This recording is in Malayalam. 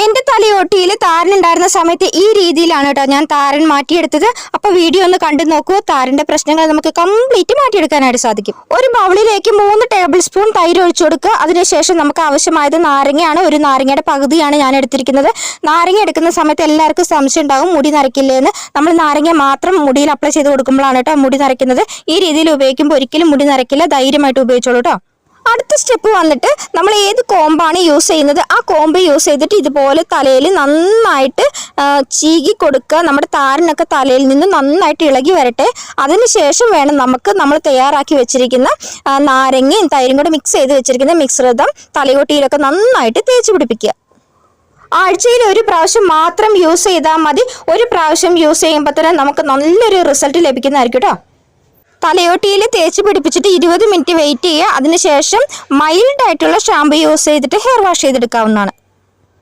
എന്റെ തലയോട്ടിയിൽ താരനുണ്ടായിരുന്ന സമയത്ത് ഈ രീതിയിലാണ് കേട്ടോ ഞാൻ താരൻ മാറ്റിയെടുത്തത്. അപ്പൊ വീഡിയോ ഒന്ന് കണ്ടു നോക്കൂ. താരന്റെ പ്രശ്നങ്ങൾ നമുക്ക് കംപ്ലീറ്റ് മാറ്റിയെടുക്കാനായിട്ട് സാധിക്കും. ഒരു ബൗളിലേക്ക് 3 ടേബിൾ സ്പൂൺ തൈര് ഒഴിച്ചു കൊടുക്കുക. അതിനുശേഷം നമുക്ക് ആവശ്യമായത് നാരങ്ങയാണ്. ഒരു നാരങ്ങയുടെ പകുതിയാണ് ഞാൻ എടുത്തിരിക്കുന്നത്. നാരങ്ങ എടുക്കുന്ന സമയത്ത് എല്ലാവർക്കും സംശയം ഉണ്ടാകും മുടി നരയ്ക്കില്ലേ എന്ന്. നമ്മൾ നാരങ്ങ മാത്രം മുടിയിൽ അപ്ലൈ ചെയ്ത് കൊടുക്കുമ്പോഴാണ് കേട്ടോ മുടി നരയ്ക്കുന്നത്. ഈ രീതിയിൽ ഉപയോഗിക്കുമ്പോൾ ഒരിക്കലും മുടി നരയ്ക്കില്ല. ധൈര്യമായിട്ട് ഉപയോഗിച്ചോളൂ കേട്ടോ. അടുത്ത സ്റ്റെപ്പ് വന്നിട്ട് നമ്മൾ ഏത് കോമ്പാണ് യൂസ് ചെയ്യുന്നത് ആ കോമ്പ് യൂസ് ചെയ്തിട്ട് ഇതുപോലെ തലയിൽ നന്നായിട്ട് ചീകി കൊടുക്കുക. നമ്മുടെ താരനൊക്കെ തലയിൽ നിന്ന് നന്നായിട്ട് ഇളകി വരട്ടെ. അതിനുശേഷം വേണം നമ്മൾ തയ്യാറാക്കി വെച്ചിരിക്കുന്ന നാരങ്ങയും തൈരും കൂടെ മിക്സ് ചെയ്ത് വെച്ചിരിക്കുന്ന മിശ്രിതം തലയോട്ടിയിലൊക്കെ നന്നായിട്ട് തേച്ച് പിടിപ്പിക്കുക. ആഴ്ചയിൽ ഒരു പ്രാവശ്യം മാത്രം യൂസ് ചെയ്താൽ മതി. ഒരു പ്രാവശ്യം യൂസ് ചെയ്യുമ്പോൾ തന്നെ നമുക്ക് നല്ലൊരു റിസൾട്ട് ലഭിക്കുന്നതായിരിക്കും കേട്ടോ. തലയോട്ടിയിൽ തേച്ച് പിടിപ്പിച്ചിട്ട് 20 മിനിറ്റ് വെയിറ്റ് ചെയ്യുക. അതിനുശേഷം മൈൽഡ് ആയിട്ടുള്ള ഷാമ്പു യൂസ് ചെയ്തിട്ട് ഹെയർ വാഷ് ചെയ്തെടുക്കാവുന്നതാണ്.